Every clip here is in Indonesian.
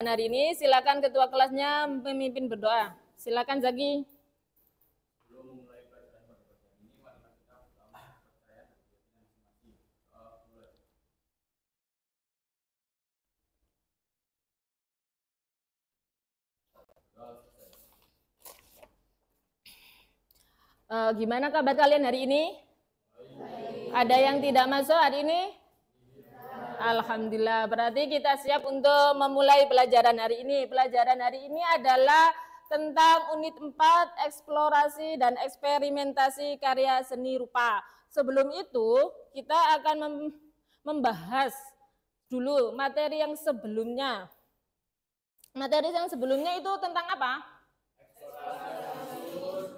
pelajaran hari ini. Silakan ketua kelasnya memimpin berdoa. Silakan Zaki. Gimana kabar kalian hari ini? Ada yang tidak masuk hari ini? Alhamdulillah, berarti kita siap untuk memulai pelajaran hari ini. Pelajaran hari ini adalah tentang unit 4, eksplorasi dan eksperimentasi karya seni rupa. Sebelum itu, kita akan membahas dulu materi yang sebelumnya. Materi yang sebelumnya itu tentang apa?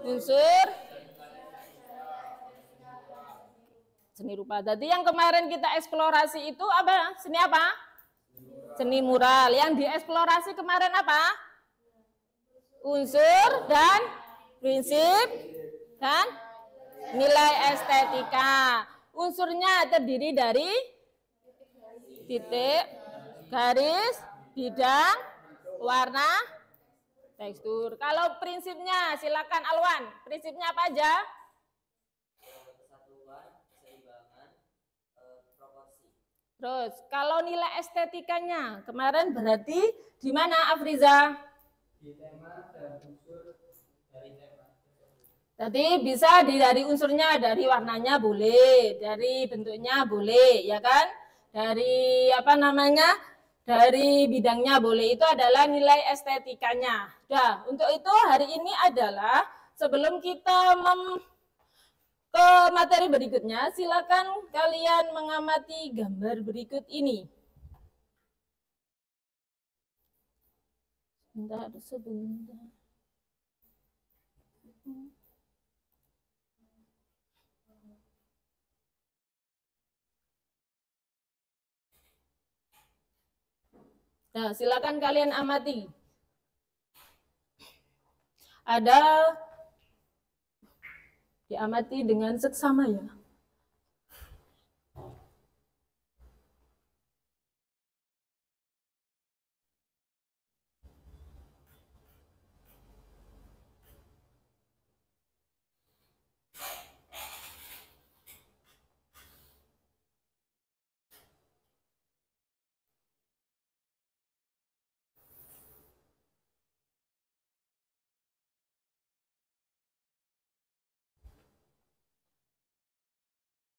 Unsur seni rupa. Jadi yang kemarin kita eksplorasi itu apa? Seni apa? Seni mural. Yang dieksplorasi kemarin apa? Unsur dan prinsip dan nilai estetika. Unsurnya terdiri dari titik, garis, bidang, warna, tekstur. Kalau prinsipnya silakan Alwan. Prinsipnya apa aja? Terus, kalau nilai estetikanya kemarin berarti di mana Afriza? Di tema dan unsur dari tema. Jadi bisa dari unsurnya, dari warnanya boleh, dari bentuknya boleh, ya kan? Dari apa namanya? Dari bidangnya boleh. Itu adalah nilai estetikanya. Nah, untuk itu hari ini adalah sebelum kita ke materi berikutnya, silakan kalian mengamati gambar berikut ini. Sebentar. Nah, silakan kalian amati. Ada diamati dengan seksama ya.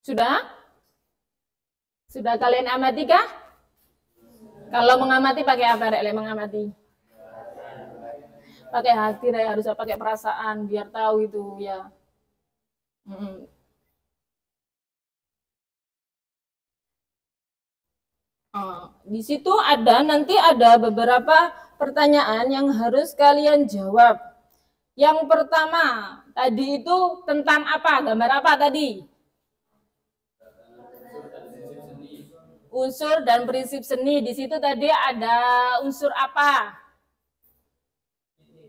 Sudah? Sudah kalian amati kah? Kalau mengamati pakai apa, Rek? Mengamati? Pakai hati, Rek. Harusnya pakai perasaan biar tahu itu ya. Di situ nanti ada beberapa pertanyaan yang harus kalian jawab. Yang pertama, tadi itu tentang apa? Gambar apa tadi? Unsur dan prinsip seni. Di situ tadi ada unsur apa?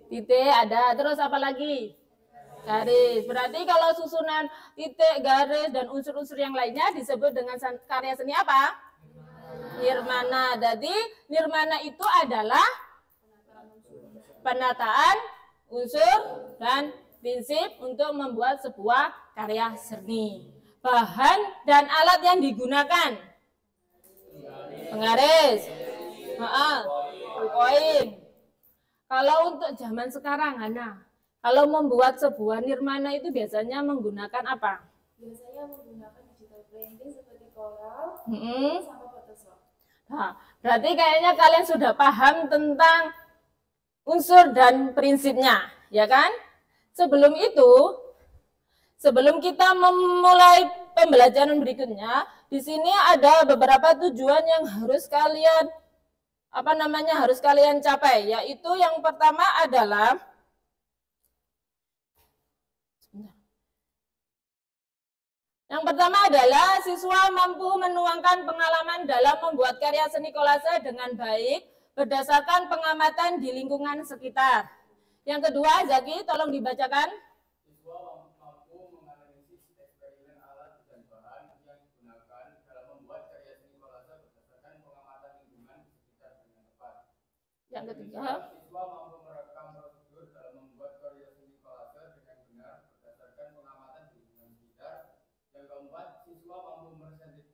Titik ada. Terus apa lagi? Garis. Berarti kalau susunan titik, garis, dan unsur-unsur yang lainnya disebut dengan karya seni apa? Nirmana. Jadi nirmana itu adalah penataan unsur dan prinsip untuk membuat sebuah karya seni. Bahan dan alat yang digunakan: penggaris, poin. Kalau untuk zaman sekarang, Hana, kalau membuat sebuah nirmana itu biasanya menggunakan apa? Biasanya menggunakan digital printing seperti Corel sama Photoshop. Nah, berarti kayaknya kalian sudah paham tentang unsur dan prinsipnya, ya kan? Sebelum itu, sebelum kita memulai pembelajaran berikutnya, di sini ada beberapa tujuan yang harus kalian harus kalian capai, yaitu yang pertama adalah siswa mampu menuangkan pengalaman dalam membuat karya seni kolase dengan baik berdasarkan pengamatan di lingkungan sekitar. Yang kedua, Zaki, tolong dibacakan. Siswa mampu menganalisis eksperimen alat dan bahan yang digunakan dalam membuat karya seni kolase berdasarkan pengamatan lingkungan sekitar dengan tepat. Yang ketiga, siswa mampu merekam prosedur dalam membuat karya seni kolase dengan benar berdasarkan pengamatan di lingkungan sekitar. Yang keempat, siswa mampu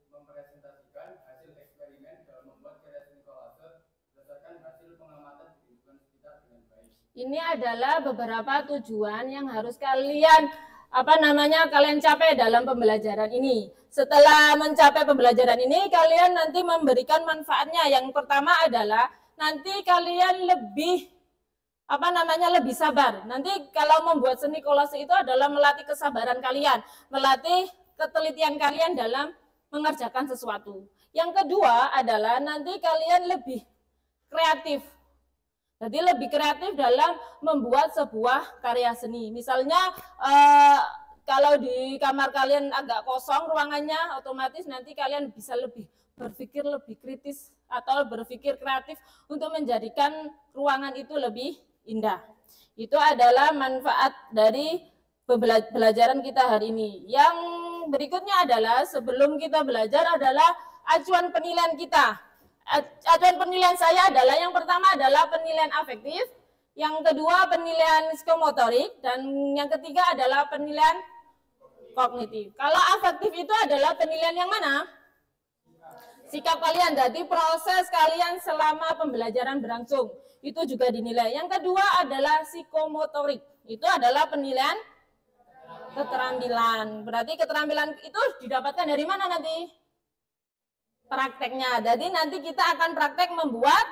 mempresentasikan hasil eksperimen dalam membuat karya seni kolase berdasarkan hasil pengamatan di lingkungan sekitar dengan baik. Ini adalah beberapa tujuan yang harus kalian kalian capai dalam pembelajaran ini. Setelah mencapai pembelajaran ini, kalian nanti memberikan manfaatnya. Yang pertama adalah nanti kalian lebih lebih sabar. Nanti kalau membuat seni kolase itu adalah melatih kesabaran kalian, melatih ketelitian kalian dalam mengerjakan sesuatu. Yang kedua adalah nanti kalian lebih kreatif. Jadi lebih kreatif dalam membuat sebuah karya seni. Misalnya kalau di kamar kalian agak kosong ruangannya, otomatis nanti kalian bisa lebih berpikir lebih kritis atau berpikir kreatif untuk menjadikan ruangan itu lebih indah. Itu adalah manfaat dari pembelajaran kita hari ini. Yang berikutnya adalah sebelum kita belajar adalah acuan penilaian kita. Acuan penilaian saya adalah yang pertama adalah penilaian afektif, yang kedua penilaian psikomotorik, dan yang ketiga adalah penilaian kognitif. Kalau afektif itu adalah penilaian yang mana? Sikap kalian, jadi proses kalian selama pembelajaran berlangsung, itu juga dinilai. Yang kedua adalah psikomotorik, itu adalah penilaian keterampilan. Berarti keterampilan itu didapatkan dari mana nanti? Prakteknya. Jadi nanti kita akan praktek membuat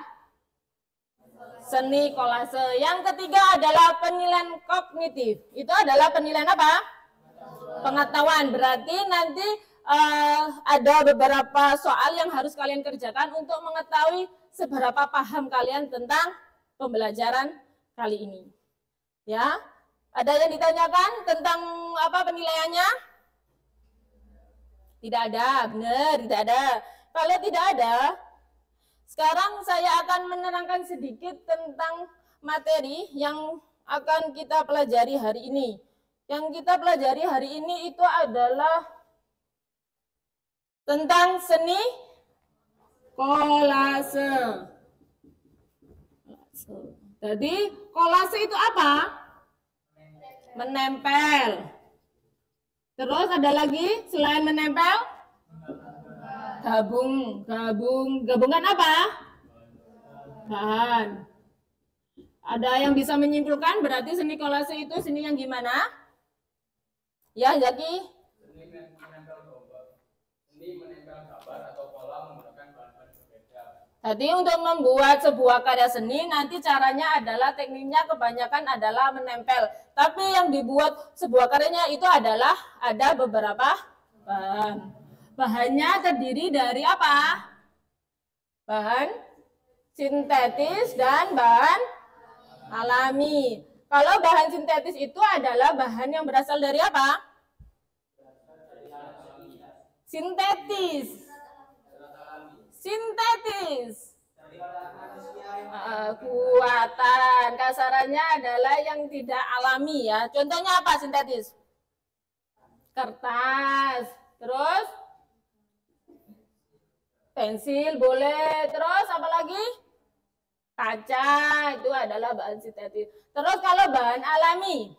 seni kolase. Yang ketiga adalah penilaian kognitif. Itu adalah penilaian apa? Pengetahuan. Berarti nanti ada beberapa soal yang harus kalian kerjakan untuk mengetahui seberapa paham kalian tentang pembelajaran kali ini. Ya, ada yang ditanyakan tentang apa penilaiannya? Tidak ada, benar, tidak ada. Kalau tidak ada, sekarang saya akan menerangkan sedikit tentang materi yang akan kita pelajari hari ini. Yang kita pelajari hari ini itu adalah tentang seni kolase. Jadi kolase itu apa? Menempel. Terus ada lagi selain menempel? Gabungan apa? Bahan. Ada yang bisa menyimpulkan berarti seni kolase itu seni yang gimana? Ya, Zaki? Seni menempel gambar atau pola menggunakan bahan-bahan berbeda. Jadi untuk membuat sebuah karya seni nanti caranya adalah tekniknya kebanyakan adalah menempel. Tapi yang dibuat sebuah karyanya itu adalah ada beberapa bahan. Bahannya terdiri dari apa? Bahan sintetis dan bahan alami. Kalau bahan sintetis itu adalah bahan yang berasal dari apa? Sintetis. Sintetis. Kuatan. Kasarannya adalah yang tidak alami ya. Contohnya apa sintetis? Kertas. Terus? Pensil boleh, terus apa lagi? Kaca, itu adalah bahan sintetis. Terus kalau bahan alami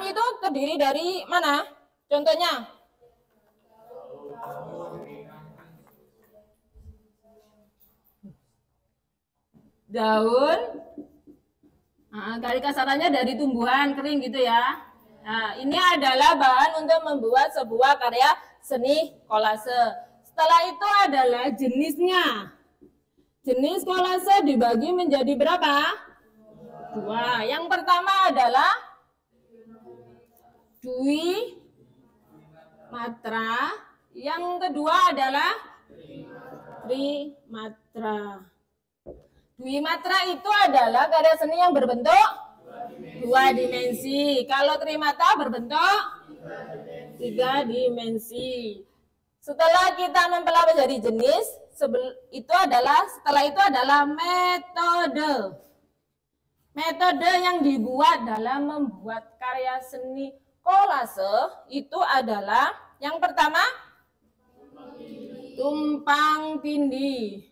itu terdiri dari mana? Contohnya? Daun, dari kasarannya dari tumbuhan kering gitu ya. Nah, ini adalah bahan untuk membuat sebuah karya seni kolase. Setelah itu adalah jenisnya. Jenis kolase dibagi menjadi berapa? Dua. Yang pertama adalah dwi matra. Yang kedua adalah trimatra. Dwi matra itu adalah karya seni yang berbentuk dua dimensi. Kalau trimatra berbentuk tiga dimensi. Setelah kita mempelajari jenis, setelah itu adalah metode. Metode yang dibuat dalam membuat karya seni kolase itu adalah yang pertama tumpang tindih.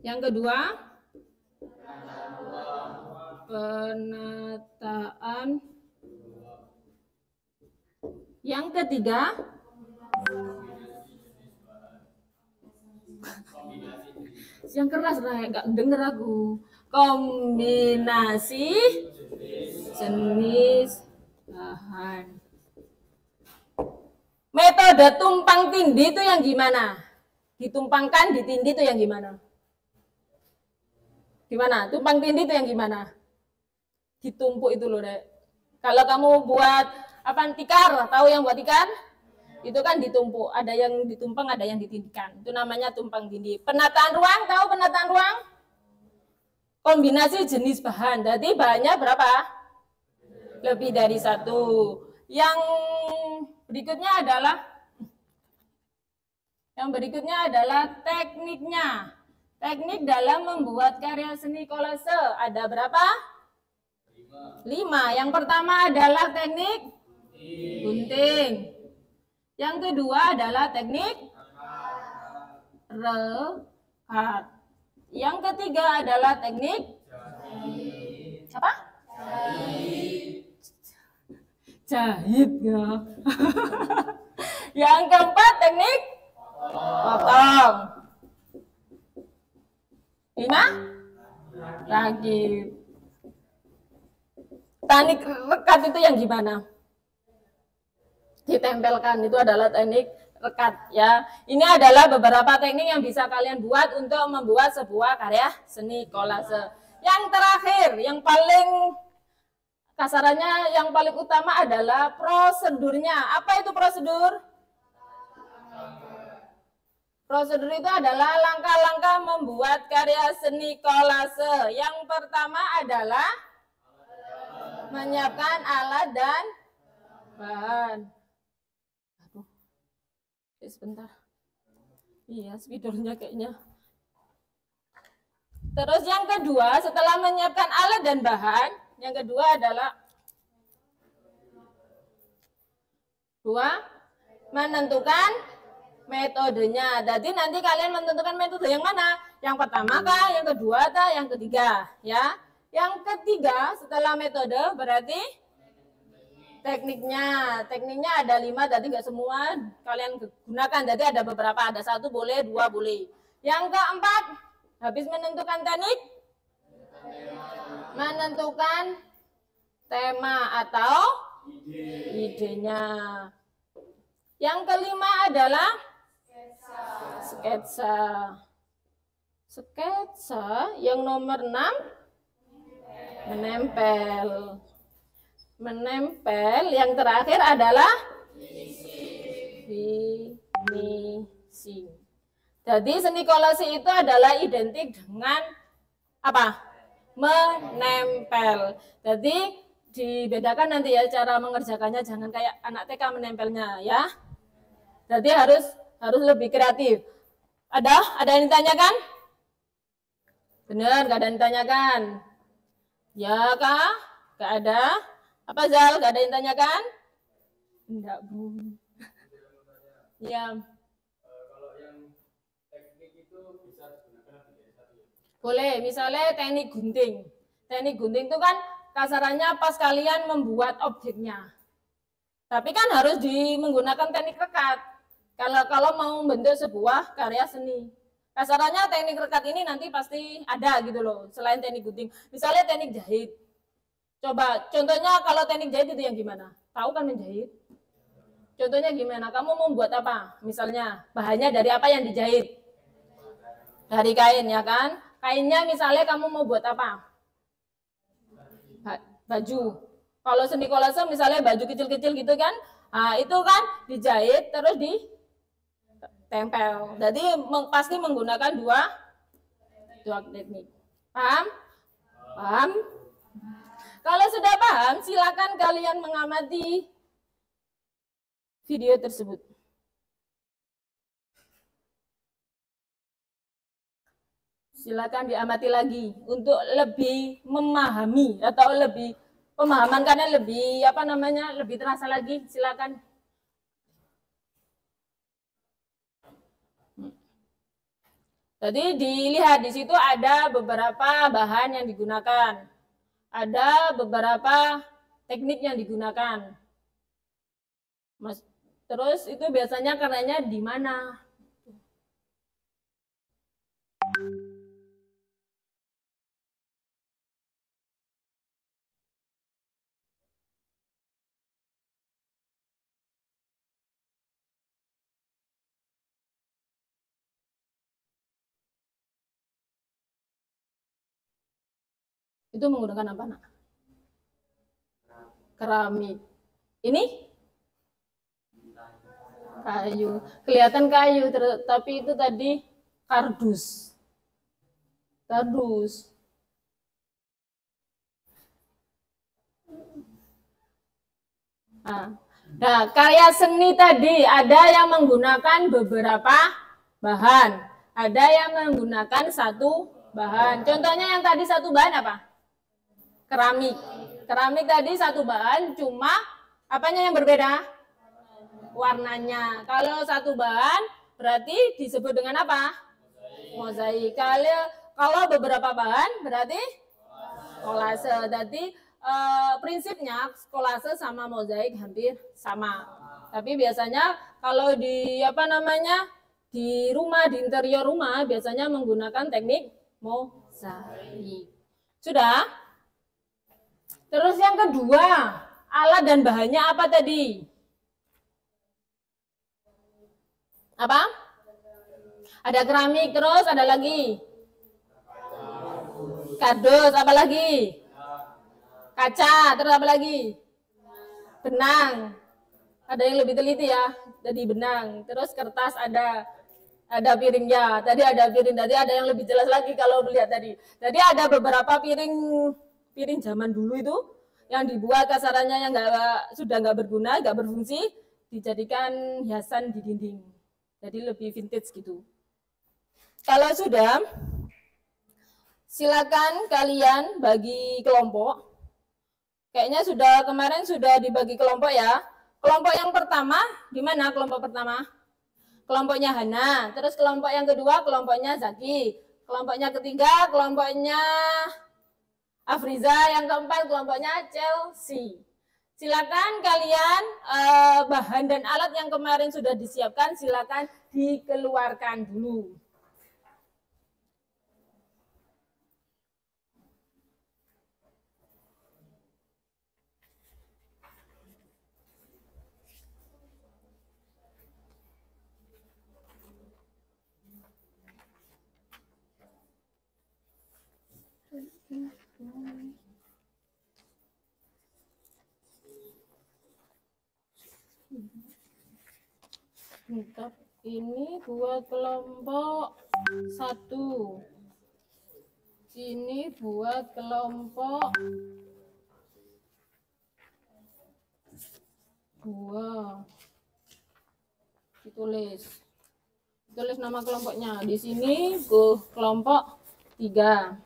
Yang kedua, penataan. Yang ketiga, yang keras nggak denger aku. Kombinasi jenis bahan. Metode tumpang tindih itu yang gimana? Ditumpangkan, ditindih itu yang gimana? Gimana? Tumpang tindih itu yang gimana? Ditumpuk itu loh, Dek. Kalau kamu buat apa tikar, tahu yang buat tikar? Itu kan ditumpuk, ada yang ditumpang, ada yang ditindihkan. Itu namanya tumpang tindih. Penataan ruang, tahu penataan ruang? Kombinasi jenis bahan. Jadi bahannya berapa? Lebih dari satu. Yang berikutnya adalah tekniknya. Teknik dalam membuat karya seni kolase. Ada berapa? 5. Yang pertama adalah teknik gunting. Yang kedua adalah teknik rekat. Yang ketiga adalah teknik apa? Jahit ya. Yang keempat teknik potong. 5 rakit. Teknik rekat itu yang gimana? Ditempelkan, itu adalah teknik rekat ya. Ini adalah beberapa teknik yang bisa kalian buat untuk membuat sebuah karya seni kolase. Yang terakhir, yang paling kasarannya, yang paling utama adalah prosedurnya. Apa itu prosedur? Prosedur itu adalah langkah-langkah membuat karya seni kolase. Yang pertama adalah menyiapkan alat dan bahan. Aduh, sebentar. Iya, spidolnya kayaknya. Terus yang kedua, setelah menyiapkan alat dan bahan, yang kedua adalah menentukan metodenya. Jadi nanti kalian menentukan metode yang mana? Yang pertama kah, yang kedua kah, yang ketiga, ya. Yang ketiga setelah metode berarti tekniknya. Tekniknya ada 5, tadi nggak semua kalian gunakan. Jadi ada beberapa, ada 1 boleh, 2 boleh. Yang keempat, habis menentukan teknik, menentukan tema atau idenya. Yang kelima adalah sketsa. Sketsa yang nomor 6, menempel. Menempel. Yang terakhir adalah finishing. Jadi seni kolase itu adalah identik dengan apa? Menempel. Jadi dibedakan nanti ya cara mengerjakannya, jangan kayak anak TK menempelnya ya. Jadi harus lebih kreatif. Ada yang ditanyakan? Benar, gak ada yang ditanyakan. Ya kah? Gak ada? Apa Zal? Gak ada yang tanyakan? Enggak, Bu. Ya. Kalau yang teknik itu bisa digunakan lebih dari satu ya? Boleh, misalnya teknik gunting. Teknik gunting itu kan kasarannya pas kalian membuat objeknya. Tapi kan harus menggunakan teknik rekat. Kalau mau membentuk sebuah karya seni. Kasarannya teknik rekat ini nanti pasti ada gitu loh, selain teknik gunting. Misalnya teknik jahit. Coba, contohnya kalau teknik jahit itu yang gimana? Tahu kan menjahit? Contohnya gimana? Kamu mau buat apa? Misalnya, bahannya dari apa yang dijahit? Dari kain, ya kan? Kainnya misalnya kamu mau buat apa? Baju. Kalau seni kolase misalnya baju kecil-kecil gitu kan? Nah, itu kan dijahit terus ditempel. Jadi pasti menggunakan dua teknik. Paham? Paham? Kalau sudah paham, silakan kalian mengamati video tersebut. Silakan diamati lagi untuk lebih memahami atau lebih pemahaman karena lebih lebih terasa lagi. Silakan. Jadi dilihat di situ ada beberapa bahan yang digunakan. Ada beberapa teknik yang digunakan. Terus itu biasanya karenanya di mana? Itu menggunakan apa, nak? Keramik. Ini? Kayu. Kelihatan kayu, tapi itu tadi kardus. Kardus. Nah, karya seni tadi ada yang menggunakan beberapa bahan. Ada yang menggunakan satu bahan. Contohnya yang tadi satu bahan apa? Keramik. Keramik tadi satu bahan, cuma apanya yang berbeda? Warnanya. Kalau satu bahan berarti disebut dengan apa? Mozaik. Kalau beberapa bahan berarti kolase. Jadi prinsipnya kolase sama mozaik hampir sama. Tapi biasanya kalau di di rumah, di interior rumah biasanya menggunakan teknik mozaik. Sudah? Terus yang kedua, alat dan bahannya apa tadi? Apa? Ada keramik, terus ada lagi kardus, apa lagi? Kaca, terus apa lagi? Benang. Ada yang lebih teliti ya, jadi benang. Terus kertas ada piringnya. Tadi ada piring, tadi ada yang lebih jelas lagi kalau melihat tadi. Tadi ada beberapa piring zaman dulu itu yang dibuat kasarannya yang sudah nggak berguna, nggak berfungsi, dijadikan hiasan di dinding. Jadi lebih vintage gitu. Kalau sudah, silakan kalian bagi kelompok. Kayaknya kemarin sudah dibagi kelompok ya. Kelompok yang pertama, di mana kelompok pertama? Kelompoknya Hana. Terus kelompok yang kedua, kelompoknya Zaki. Kelompoknya ketiga, kelompoknya Afriza. Yang keempat, kelompoknya Chelsea. Silakan kalian bahan dan alat yang kemarin sudah disiapkan, silakan dikeluarkan dulu. Ini buat kelompok 1. Ini buat kelompok 2. Ditulis nama kelompoknya. Di sini kelompok 3.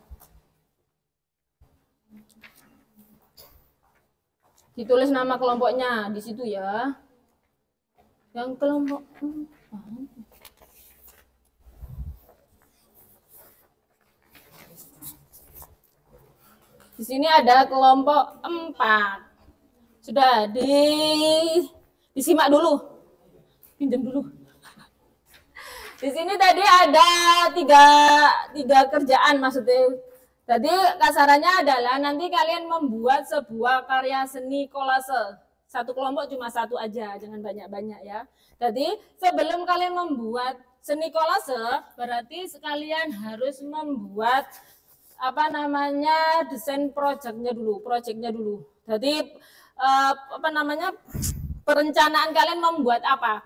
Ditulis nama kelompoknya di situ ya. Yang kelompok 4. Di sini ada kelompok 4. Sudah disimak dulu. Pinjam dulu. Di sini tadi ada tiga kerjaan maksudnya. Jadi kasarannya adalah nanti kalian membuat sebuah karya seni kolase. Satu kelompok cuma satu aja, jangan banyak-banyak ya. Jadi sebelum kalian membuat seni kolase, berarti sekalian harus membuat desain proyeknya dulu. Jadi perencanaan kalian membuat apa.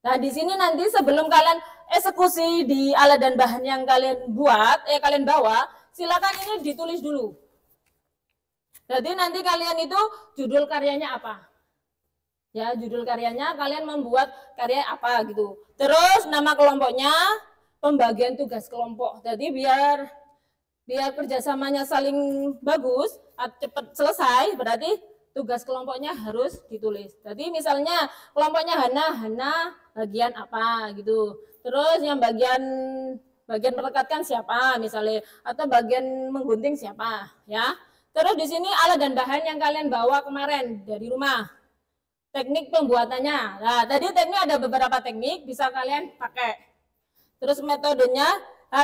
Nah, di sini nanti sebelum kalian eksekusi di alat dan bahan yang kalian kalian bawa, silakan ini ditulis dulu. Jadi nanti kalian itu judul karyanya apa? Ya, judul karyanya kalian membuat karya apa gitu. Terus nama kelompoknya, pembagian tugas kelompok. Jadi biar kerjasamanya saling bagus, cepat selesai, berarti tugas kelompoknya harus ditulis. Jadi misalnya kelompoknya Hana bagian apa gitu. Terus yang bagian Bagian merekatkan siapa misalnya, atau bagian menggunting siapa, ya. Terus di sini alat dan bahan yang kalian bawa kemarin dari rumah. Teknik pembuatannya. Nah, tadi teknik ada beberapa teknik bisa kalian pakai. Terus metodenya,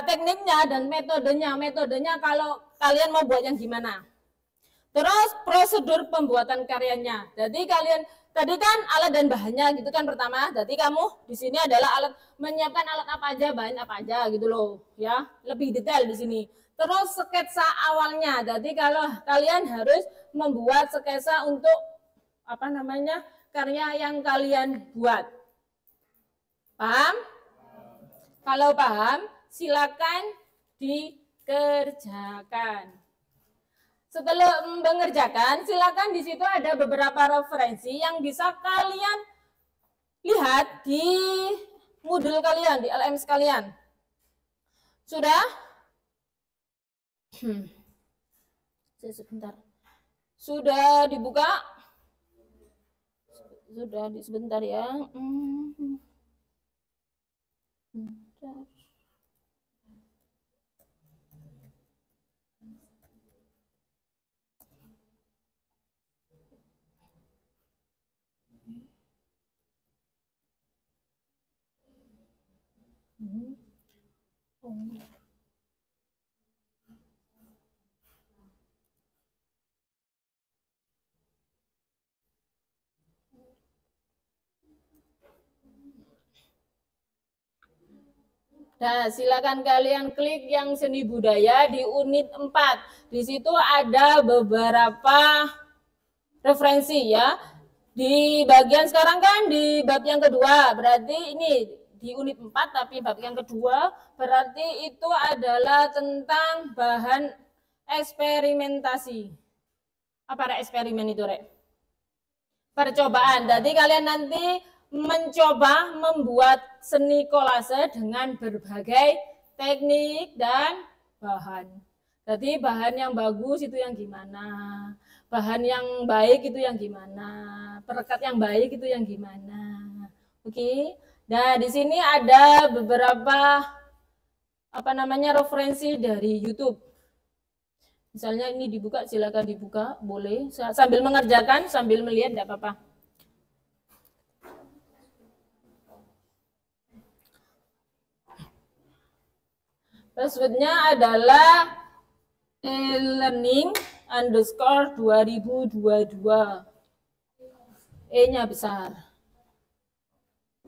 tekniknya dan metodenya kalau kalian mau buat yang gimana. Terus prosedur pembuatan karyanya. Jadi kalian tadi kan alat dan bahannya gitu kan pertama. Jadi kamu di sini adalah alat menyiapkan alat apa aja, bahan apa aja gitu loh, ya. Lebih detail di sini. Terus sketsa awalnya. Jadi kalau kalian harus membuat sketsa untuk apa namanya? Karya yang kalian buat. Paham? Kalau paham, silakan dikerjakan. Setelah mengerjakan, silakan di situ ada beberapa referensi yang bisa kalian lihat di Moodle kalian, di LMS kalian. Sudah? Sebentar. Sudah dibuka? Sudah, sebentar ya. Bentar. Nah, silakan kalian klik yang seni budaya di unit 4. Di situ ada beberapa referensi ya. Di bagian sekarang kan di bab yang kedua, berarti ini di unit 4 tapi bab yang kedua berarti itu adalah tentang bahan eksperimentasi. Apa eksperimen itu, Rek? Percobaan. Jadi kalian nanti mencoba membuat seni kolase dengan berbagai teknik dan bahan. Jadi bahan yang bagus itu yang gimana, bahan yang baik itu yang gimana, perekat yang baik itu yang gimana. Oke. Nah, di sini ada beberapa referensi dari YouTube. Misalnya ini dibuka, silakan dibuka, boleh. Sambil mengerjakan, sambil melihat tidak apa-apa. Passwordnya adalah e-learning_2022. E-nya besar.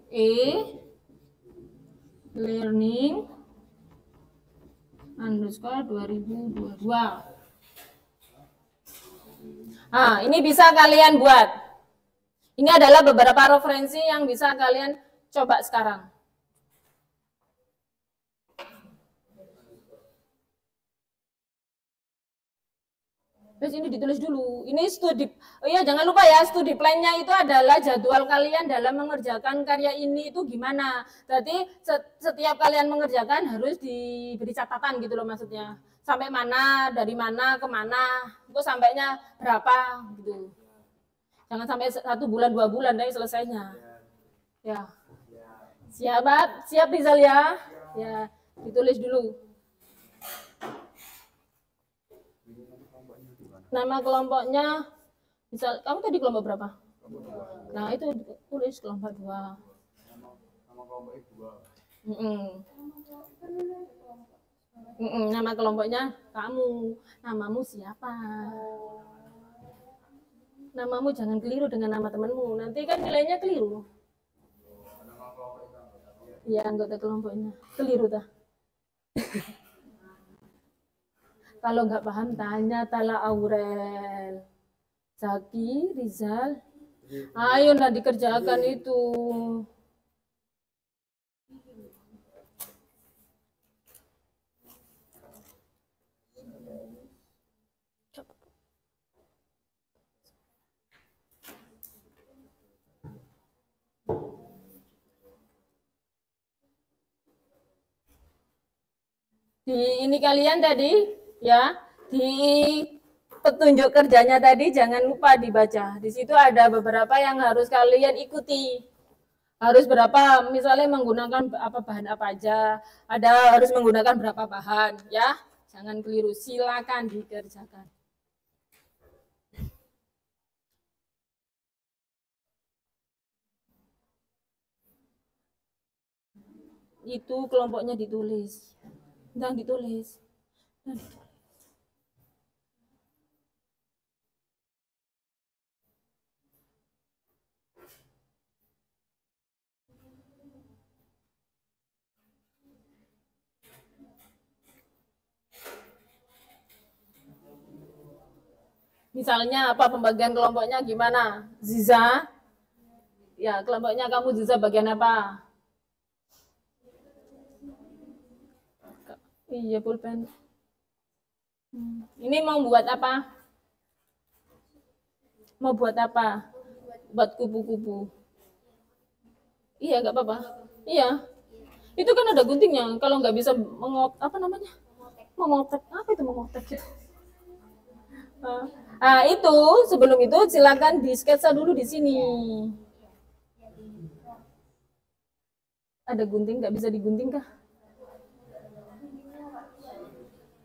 e-learning_2022. Nah, ini bisa kalian buat. Ini adalah beberapa referensi yang bisa kalian coba sekarang. Terus ini ditulis dulu. Ini studi. Oh iya, jangan lupa ya, studi plan-nya itu adalah jadwal kalian dalam mengerjakan karya ini itu gimana. Jadi setiap kalian mengerjakan harus diberi catatan gitu loh maksudnya. Sampai mana, dari mana, kemana, itu sampainya berapa gitu. Jangan sampai 1 bulan, 2 bulan dari selesainya. Ya. Siap Rizal ya? Ya, ditulis dulu. Nama kelompoknya, misal kamu tadi kelompok berapa? Kelompok 2. Nah itu tulis kelompok 2. Nama kelompoknya 2. Nama kelompoknya kamu, namamu siapa? Namamu jangan keliru dengan nama temanmu, nanti kan nilainya keliru. Iya, anggota kelompoknya keliru dah. Kalau nggak paham tanya Tala Aurel, Zaki, Rizal. Ayo nah dikerjakan itu. Di ini kalian tadi ya, di petunjuk kerjanya tadi jangan lupa dibaca. Di situ ada beberapa yang harus kalian ikuti. Harus berapa? Misalnya menggunakan apa bahan apa aja. Ada harus menggunakan berapa bahan, ya. Jangan keliru. Silakan dikerjakan. Itu kelompoknya ditulis. Nah, ditulis. Misalnya apa pembagian kelompoknya gimana? Ziza? Ya, kelompoknya kamu Ziza bagian apa? Iya, pulpen. Ini mau buat apa? Mau buat apa? Buat kupu-kupu. Iya, nggak apa-apa. Iya. Itu kan ada guntingnya. Kalau nggak bisa apa namanya? Memotek. Apa itu memotek? Nah, itu sebelum itu silakan di sketsa dulu di sini. Ada gunting, nggak bisa digunting kah?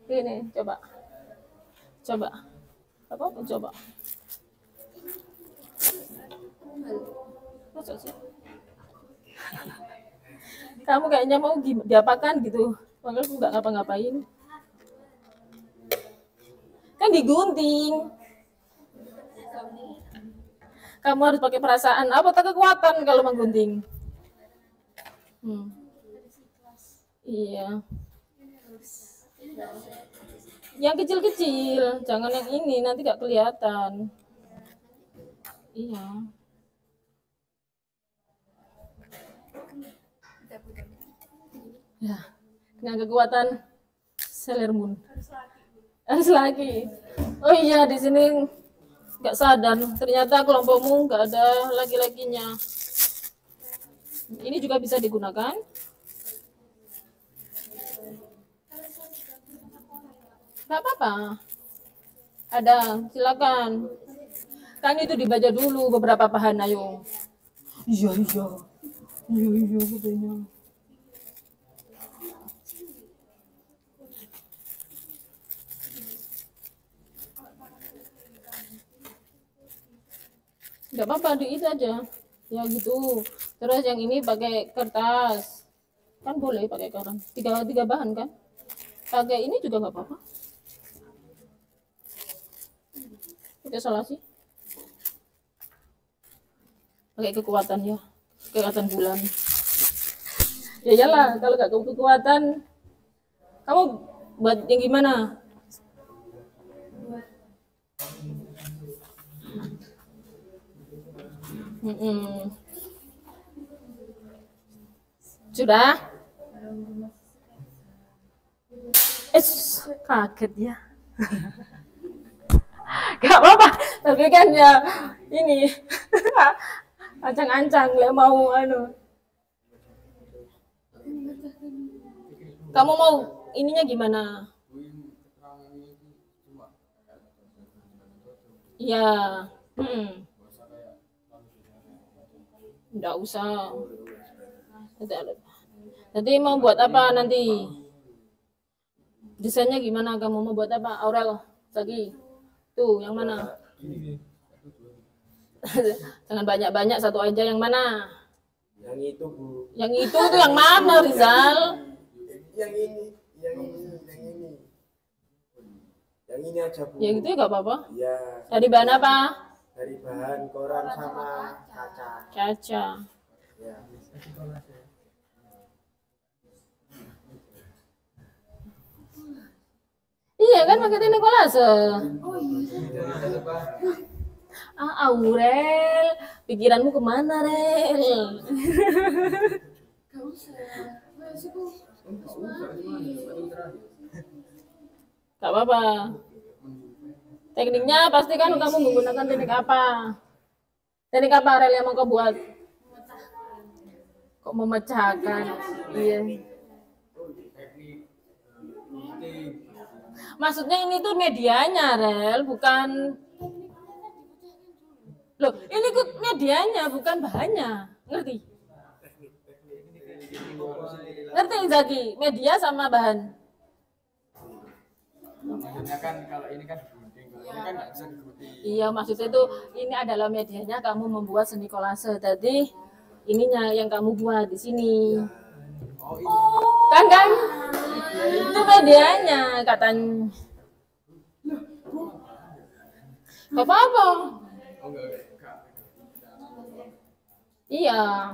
Ini, coba. Coba. Apa? Coba. Masa sih? Kamu kayaknya mau diapakan gitu. Padahal aku nggak ngapa-ngapain. Kan digunting. Kamu harus pakai perasaan. Apa tak kekuatan kalau menggunting? Iya. Yang kecil-kecil, jangan yang ini, nanti nggak kelihatan. Iya. Ya, dengan kekuatan Sailor Moon. Harus lagi. Oh iya, di sini nggak sadar, ternyata kelompokmu nggak ada laki-lakinya. Ini juga bisa digunakan. Nggak apa-apa. Ada, silakan. Kan itu dibaca dulu beberapa bahan, ayo. Iya, katanya. Nggak apa-apa, di itu aja. Ya gitu. Terus yang ini pakai kertas. Kan boleh pakai kertas. Tiga bahan kan? Pakai ini juga nggak apa-apa. Pakai salah sih. Pakai kekuatan ya. Kekuatan bulan. Ya iyalah, kalau nggak kekuatan, kamu buat yang gimana? Sudah? Kaget ya. Gak apa-apa, tapi kan ya ini ancang-ancang ya mau anu. Kamu mau ininya gimana? Iya. Enggak usah. Jadi mau buat apa nanti? Desainnya gimana? Kamu mau buat apa? Aurel, lagi. Tuh, yang mana? Jangan banyak-banyak, satu aja. Yang mana? Yang itu, Bu. Yang itu tuh yang mana, Rizal? Yang ini. Yang ini aja, Bu. Yang itu nggak apa-apa. Iya. Dari bahan apa? Dari bahan koran sama kaca. Kaca. Ya. Iya kan pakai teknik kolase. Aurel, pikiranmu kemana, Rel? Gak apa-apa. Tekniknya pasti kan kamu menggunakan teknik apa? Teknik apa, Rel, yang mau kau buat? Kok memecahkan? Iya. Maksudnya ini tuh medianya, Rel, bukan. Loh, ini tuh medianya, bukan bahannya. Ngerti? Ngerti Zaki? Media sama bahan. Maksudnya kan kalau ini kan digunting, kalau ini kan nggak bisa digunting. Iya, maksudnya itu ini adalah medianya kamu membuat seni kolase. Tadi ininya yang kamu buat di sini. Oh ini. Kan? Itu medianya katanya. Gak apa-apa. Oh enggak. Iya.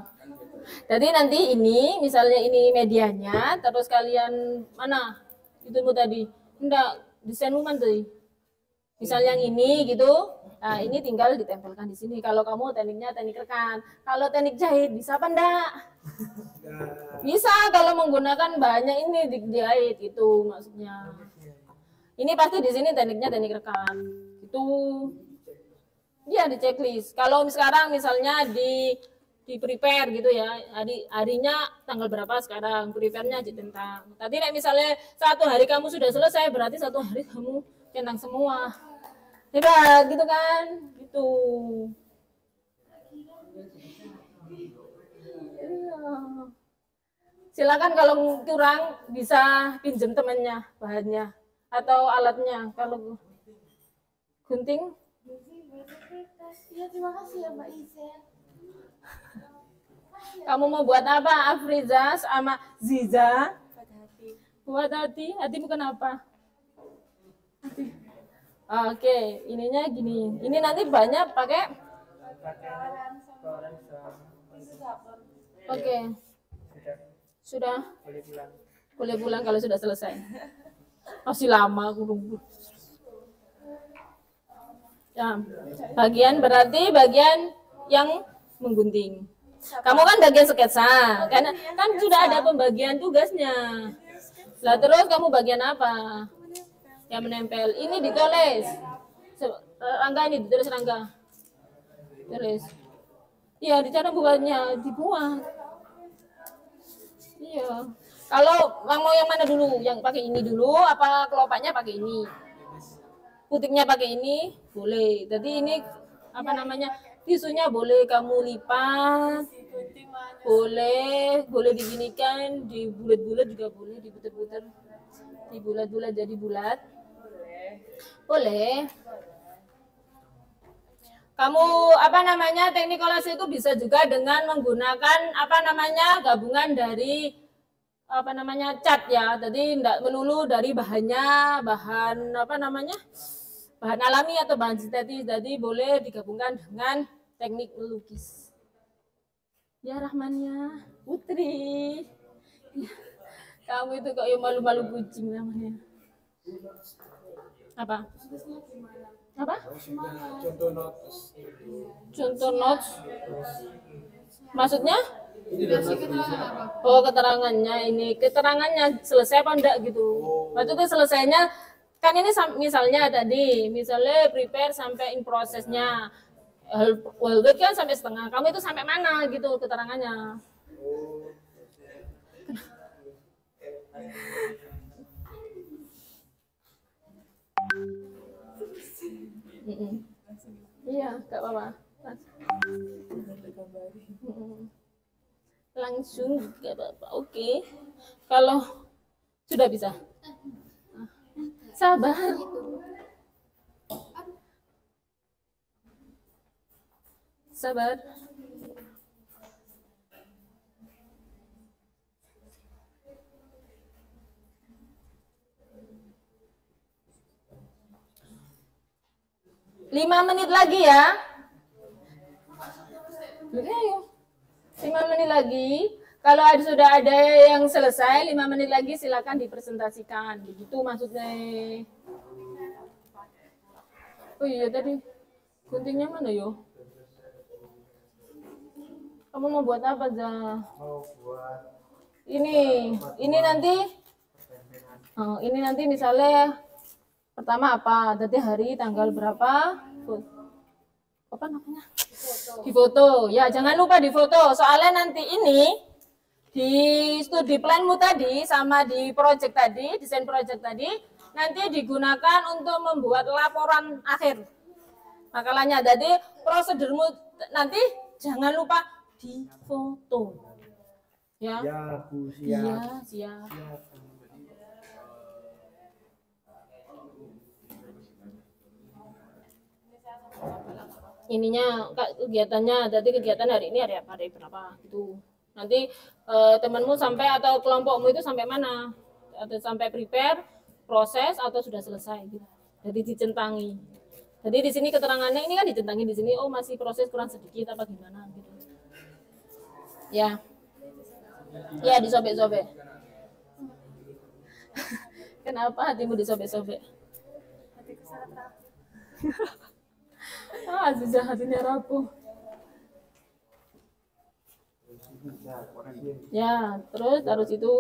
Jadi nanti ini misalnya ini medianya, terus kalian mana? Itu tadi. Enggak, desain luman tuh. Misalnya yang ini gitu. Nah, ini tinggal ditempelkan di sini. Kalau kamu tekniknya teknik rekan. Kalau teknik jahit bisa apa enggak? Bisa kalau menggunakan bahannya ini dijahit gitu maksudnya. Ini pasti di sini tekniknya teknik rekan. Itu iya di checklist. Kalau sekarang misalnya di prepare gitu ya, harinya tanggal berapa sekarang, prepare-nya ditentang. Tadi misalnya 1 hari kamu sudah selesai, berarti 1 hari kamu centang semua. Hebat gitu kan? Gitu. Iya. Silakan kalau kurang bisa pinjam temannya bahannya atau alatnya. Kalau gunting Ya, terima kasih ya Mbak Izen. kamu mau buat apa, Afriza sama Ziza? Buat hati. Hati bukan apa? Hati. Oke, ininya gini. Ini nanti banyak pakai. Oke. Sudah. Boleh pulang kalau sudah selesai. Masih lama aku nunggu. Ya, bagian berarti bagian yang menggunting. Kamu kan bagian sketsa, kan sudah ada pembagian tugasnya. Lah terus kamu bagian apa? Yang menempel. Ini ditulis. Rangga ini ditulis Rangga. Tulis. Iya, di cara bukannya dibuat. Iya. Kalau mau yang mana dulu? Yang pakai ini dulu apa kelopaknya pakai ini? Putiknya pakai ini boleh. Jadi ini apa namanya, tisunya boleh kamu lipat, boleh diginikan, dibulat-bulat juga boleh, diputer-puter, dibulat-bulat jadi bulat, boleh. Kamu apa namanya teknik kolase itu bisa juga dengan menggunakan apa namanya gabungan dari apa namanya cat ya. Jadi tidak melulu dari bahannya bahan apa namanya bahan alami atau bahan sintetis, jadi boleh digabungkan dengan teknik melukis. Ya Rahmannya, Putri. Ya, kamu itu kok ya malu-malu kucing namanya. Apa? Apa? Contoh notes. Maksudnya? Oh keterangannya ini, keterangannya selesai apa enggak gitu. Maksudnya selesainya kan ini misalnya tadi, misalnya prepare sampai in prosesnya, well done kan sampai setengah, kamu itu sampai mana gitu keterangannya. Iya, gak apa-apa. Langsung gak apa-apa, oke. Kalau sudah bisa. Sabar. Sabar. Lima menit lagi ya. Ayo. 5 menit lagi. Kalau sudah ada yang selesai, 5 menit lagi silakan dipresentasikan. Begitu maksudnya. Oh iya tadi guntingnya mana yo? Kamu mau buat apa, Za? Mau buat Ini nanti. Oh, ini nanti misalnya pertama apa? Tadi hari tanggal berapa? Apa namanya? Di foto. Ya, jangan lupa di foto. Soalnya nanti ini di studi planmu tadi sama di project tadi, desain project tadi, nanti digunakan untuk membuat laporan akhir makalahnya. Jadi prosedurmu nanti jangan lupa di foto. Ya. Ya, Bu, siap. Iya, siap. Siap. Ininya kegiatannya, tadi kegiatan hari ini hari berapa gitu. Nanti temanmu sampai atau kelompokmu itu sampai mana? Atau sampai prepare, proses atau sudah selesai gitu. Jadi dicentangi. Jadi di sini keterangannya ini kan dicentangi di sini. Oh masih proses kurang sedikit apa gimana gitu. Ya, ya disobek-sobek. Kenapa hatimu disobek-sobek? Hatiku sangat rapuh. Azizah hatinya rapuh. Ya, terus harus itu.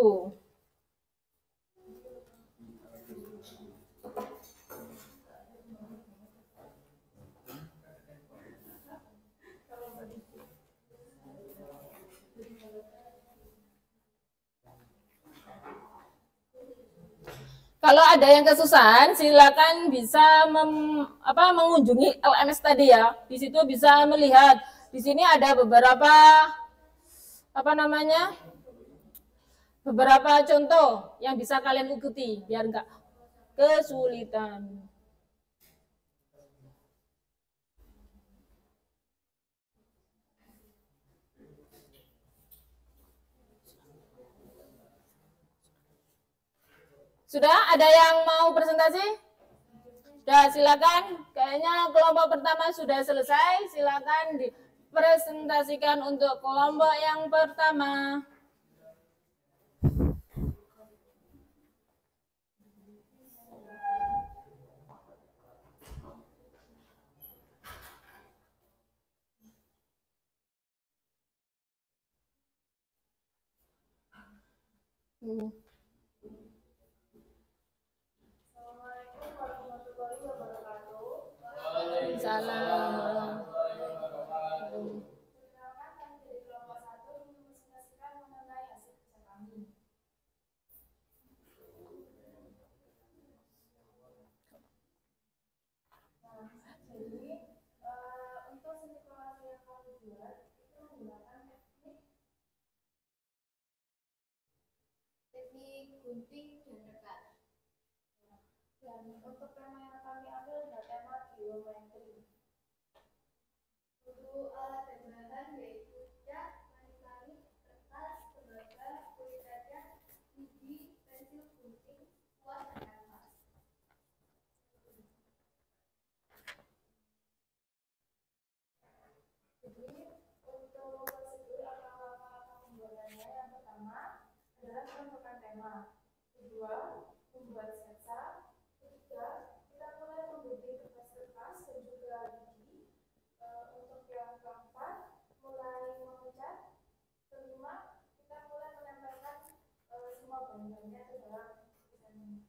Kalau ada yang kesusahan, silakan bisa mengunjungi LMS tadi ya. Di situ bisa melihat. Di sini ada beberapa beberapa contoh yang bisa kalian ikuti biar nggak kesulitan. Sudah ada yang mau presentasi? Sudah, silakan. Kayaknya kelompok pertama sudah selesai. Silakan dipresentasikan untuk kelompok yang pertama. Assalamualaikum warahmatullahi wabarakatuh. Salam. Perkenalkan, kami dari kelompok 1 ingin mempresentasikan mengenai hasil kerja kami. Nah, jadi untuk seni kolase yang kami buat itu menggunakan teknik gunting dan rekat. Dan untuk tema yang kami ambil adalah tema geometri. Untuk alat dan bahan yaitu cat, manik-manik, kertas, tembaga, kulit kaca, biji, pensil gunting, kuas, dan kanvas. Jadi untuk prosedur atau langkah-langkah pembuatannya, yang pertama adalah menentukan tema, kedua membuat sketsa, ketiga kita mulai membuat kertas-kertas dan juga biji. Untuk yang keempat mulai mengecat, kelima kita mulai menempelkan semua bahan-bahannya ke dalam lukisan ini.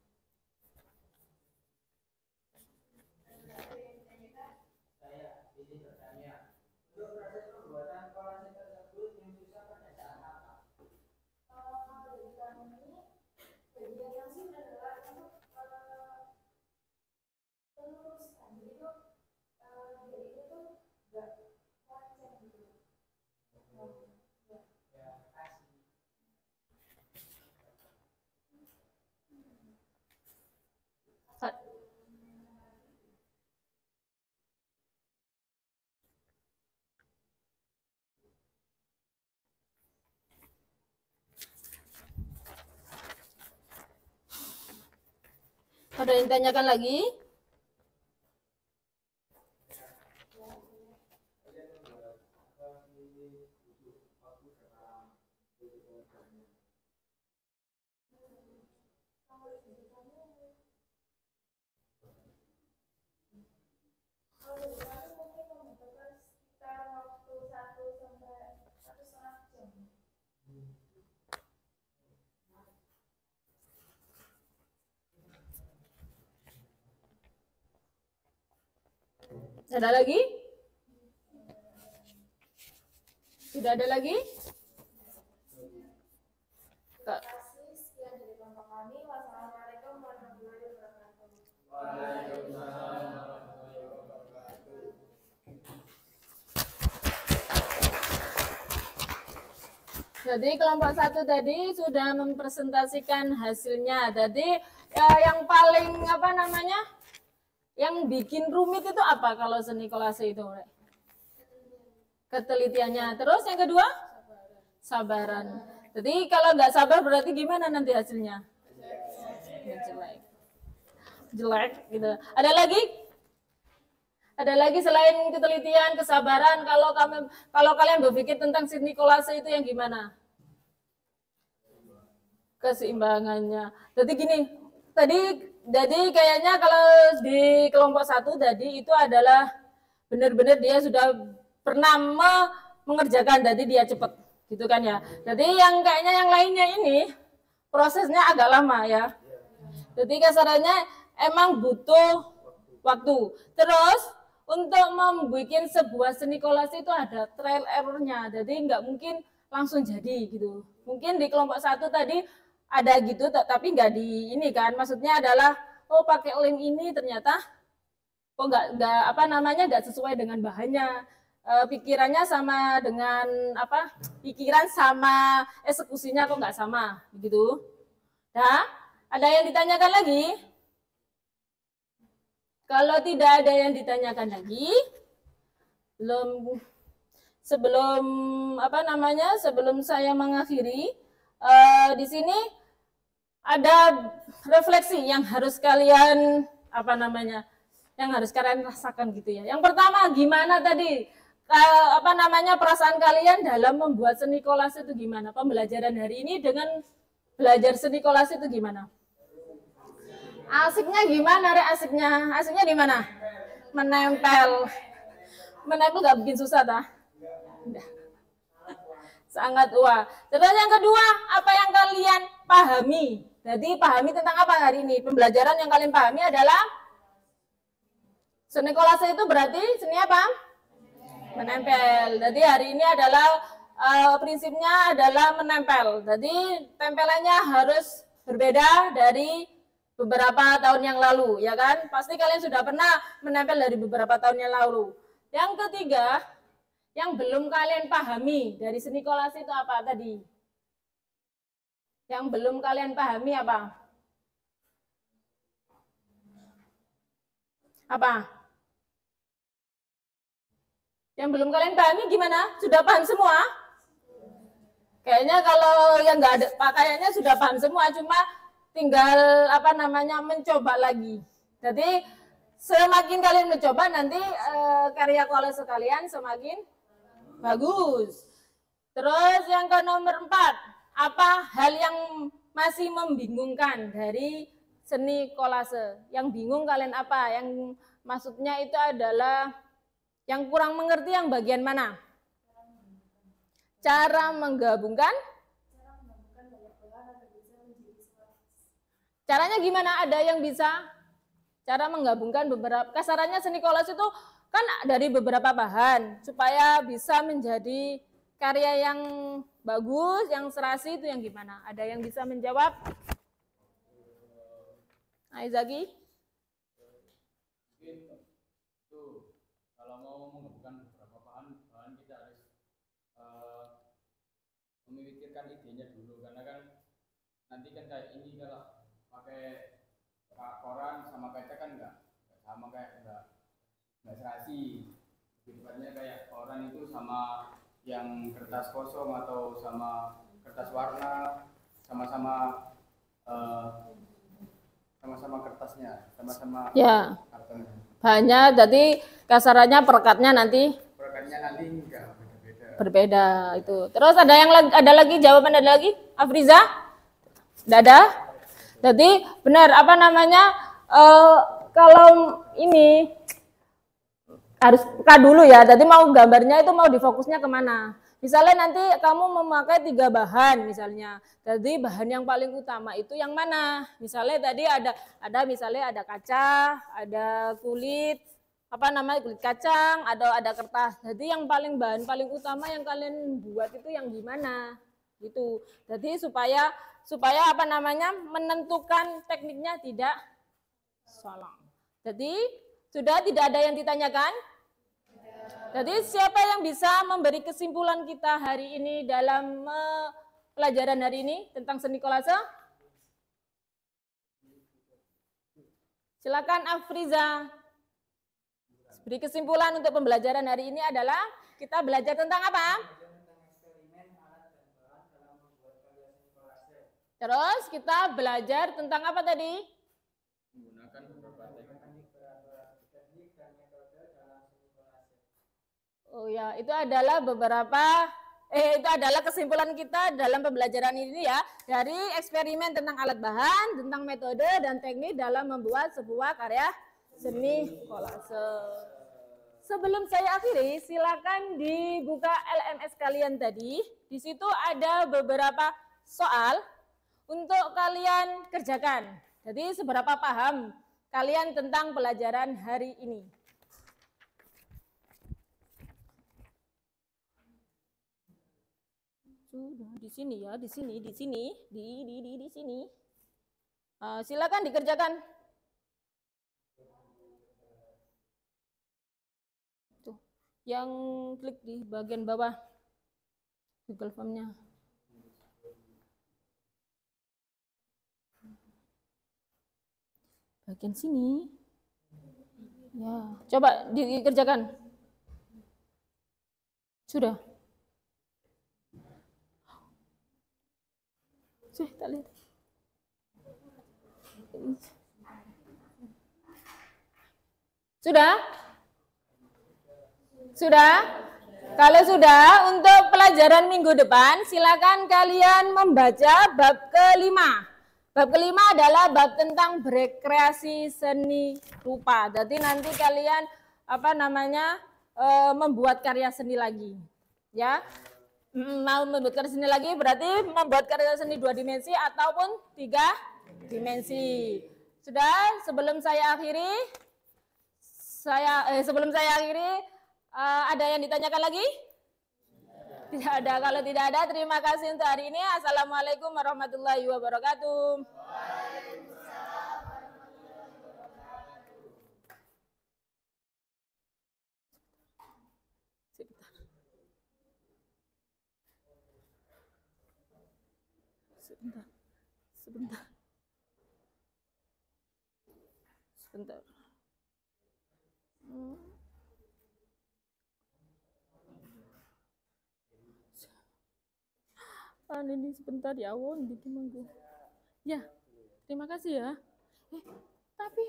Ada yang ditanyakan? Saya izin bertanya. Untuk proses pembuatan kolase tersebut yang susah pada saat apa? Dari kami bagian yang sulit adalah untuk meluruskan. Jadi itu jadi itu tuh nggak lancar gitu. Ya, kasih. Ada yang ditanyakan lagi? Kalau dari kami mungkin membutuhkan sekitar waktu 1 sampai 1,5 jam. Ada lagi? Tidak ada lagi? Terima kasih. Sekian dari kelompok kami. Wassalamualaikum warahmatullahi wabarakatuh. Waalaikumsalam warahmatullahi wabarakatuh. Jadi kelompok 1 tadi sudah mempresentasikan hasilnya. Jadi yang paling apa namanya? Yang bikin rumit itu apa kalau seni kolase itu? Ketelitiannya. Terus yang kedua? Sabaran. Jadi kalau nggak sabar berarti gimana nanti hasilnya? Jelek. Jelek gitu. Ada lagi? Ada lagi selain ketelitian, kesabaran, kalau kalian berpikir tentang seni kolase itu yang gimana? Keseimbangannya. Jadi gini, jadi kayaknya kalau di kelompok 1 tadi itu adalah benar-benar dia sudah pernah mengerjakan, jadi dia cepat, gitu kan ya. Jadi yang kayaknya yang lainnya ini prosesnya agak lama ya. Jadi kasarannya emang butuh waktu. Terus untuk membuat sebuah seni kolase itu ada trial error-nya, jadi nggak mungkin langsung jadi gitu. Mungkin di kelompok 1 tadi ada gitu, tapi nggak di ini kan. Maksudnya adalah, oh pakai lem ini ternyata kok nggak sesuai dengan bahannya. Pikirannya sama dengan pikiran sama eksekusinya kok nggak sama gitu. Nah, ada yang ditanyakan lagi? Kalau tidak ada yang ditanyakan lagi, sebelum saya mengakhiri, di sini ada refleksi yang harus kalian rasakan gitu ya. Yang pertama, gimana tadi perasaan kalian dalam membuat seni kolase itu gimana? Pembelajaran hari ini dengan belajar seni kolase itu gimana? Asiknya gimana, Asiknya di mana? Menempel gak bikin susah, dah? Sangat wah. Terus yang kedua, apa yang kalian pahami? Jadi pahami tentang apa hari ini? Pembelajaran yang kalian pahami adalah seni kolase itu berarti seni apa? Menempel. Jadi hari ini adalah prinsipnya adalah menempel. Jadi tempelannya harus berbeda dari beberapa tahun yang lalu, ya kan? Pasti kalian sudah pernah menempel dari beberapa tahun yang lalu. Yang ketiga, yang belum kalian pahami dari seni kolase itu apa tadi? Yang belum kalian pahami apa? Apa? Yang belum kalian pahami gimana? Sudah paham semua? Kayaknya kalau yang nggak ada, kayaknya sudah paham semua, cuma tinggal mencoba lagi. Jadi semakin kalian mencoba nanti karya kolase kalian semakin bagus. Terus yang ke nomor 4, apa hal yang masih membingungkan dari seni kolase? Yang bingung kalian apa? Yang maksudnya itu adalah yang kurang mengerti yang bagian mana? Cara menggabungkan? Caranya gimana? Ada yang bisa cara menggabunggan beberapa, kasarannya seni kolase itu kan dari beberapa bahan supaya bisa menjadi karya yang bagus, yang serasi itu yang gimana? Ada yang bisa menjawab? Aizaki? Itu kalau mau menggabungkan beberapa bahan kita harus memikirkan idenya dulu, karena kan nanti kan kayak ini kalau pakai koran sama kaca kan nggak sama, kayak nggak serasi. Akibatnya kayak koran itu sama yang kertas kosong atau sama kertas warna sama-sama kertasnya, sama-sama ya kartonnya. Bahannya, jadi kasarannya perekatnya nanti enggak berbeda itu. Terus ada lagi jawaban, ada lagi? Afriza? Tidak ada? Jadi benar kalau ini harus peka dulu ya. Jadi mau gambarnya itu mau difokusnya kemana? Misalnya nanti kamu memakai 3 bahan misalnya. Jadi bahan yang paling utama itu yang mana? Misalnya tadi misalnya ada kaca, ada kulit kulit kacang, ada kertas. Jadi yang bahan paling utama yang kalian buat itu yang gimana? Gitu. Jadi supaya menentukan tekniknya tidak salah. Jadi sudah tidak ada yang ditanyakan? Jadi siapa yang bisa memberi kesimpulan kita hari ini dalam pelajaran hari ini tentang seni kolase? Silakan Afriza. Beri kesimpulan untuk pembelajaran hari ini adalah kita belajar tentang apa? Terus kita belajar tentang apa tadi? Menggunakan beberapa teknik dan metode dalam seni kolase. Oh ya, itu adalah itu adalah kesimpulan kita dalam pembelajaran ini ya, dari eksperimen tentang alat bahan, tentang metode dan teknik dalam membuat sebuah karya seni kolase. Sebelum saya akhiri, silakan dibuka LMS kalian tadi. Di situ ada beberapa soal untuk kalian kerjakan. Jadi seberapa paham kalian tentang pelajaran hari ini? Sudah di sini ya, di sini. Silakan dikerjakan. Tuh, yang klik di bagian bawah Google Form-nya. Bagian sini. Ya, coba dikerjakan. Sudah. Tak lihat. Sudah? Sudah? Kalau sudah, untuk pelajaran minggu depan, silakan kalian membaca bab kelima. Bab kelima adalah bab tentang berkreasi seni rupa. Jadi nanti kalian membuat karya seni lagi, ya. Mau membuat karya seni lagi berarti membuat karya seni 2 dimensi ataupun 3 dimensi. Sudah, sebelum saya akhiri, ada yang ditanyakan lagi? Tidak ada. Kalau tidak ada, terima kasih untuk hari ini. Assalamualaikum warahmatullahi wabarakatuh. Sebentar. Ini sebentar ya, Won, manggu. Ya, terima kasih ya. Tapi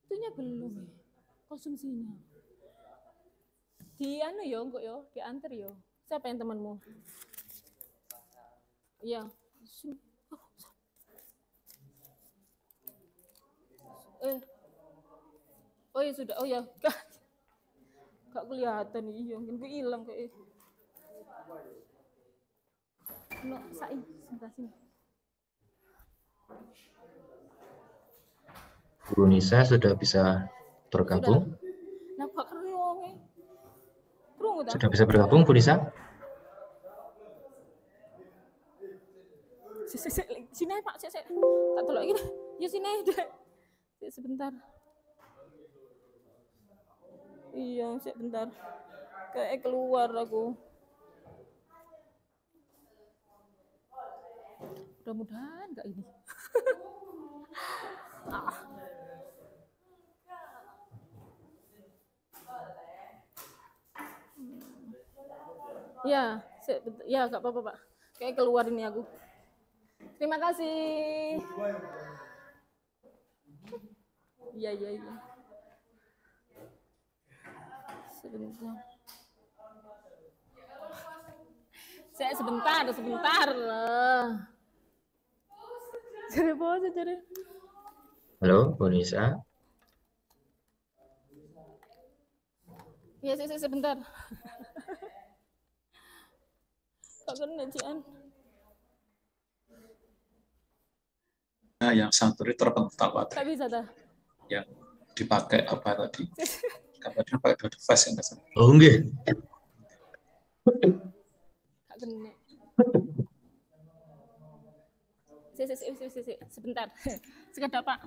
itunya belum ya, konsumsinya. Di kok diantar yo. Siapa yang temanmu? Iya. Oh ya sudah. Oh ya. Gak kelihatan iya, mungkin hilang kayak. No, sebentar sini. Bu Nisa sudah bisa bergabung? Sudah bisa bergabung, Bu Nisa? Sini Pak, tak tolong lagi. Ya sini, sebentar. Iya, sebentar. Kayak keluar aku. Mudah-mudahan enggak ini. Ya, enggak apa-apa, Pak. Kayak keluar ini aku. Terima kasih. Iya. Sebentar. Sebentar. Jadi. Halo, Bu Nisa. Iya, sebentar. Kok kena Cian? Nah, yang satu itu terpental baterai. Tak bisa dah. Yang dipakai apa tadi? Kabarnya pakai device yang dasar. Oh, enggak. Tak kena. Sebentar. Sekedap, Pak.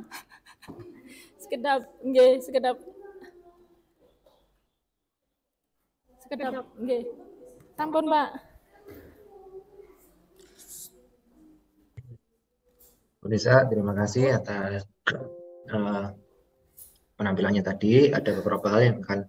Sekedap. Kedap. Nggih. Sampun, Pak. Bu Nisa, terima kasih atas penampilannya tadi. Ada beberapa hal yang akan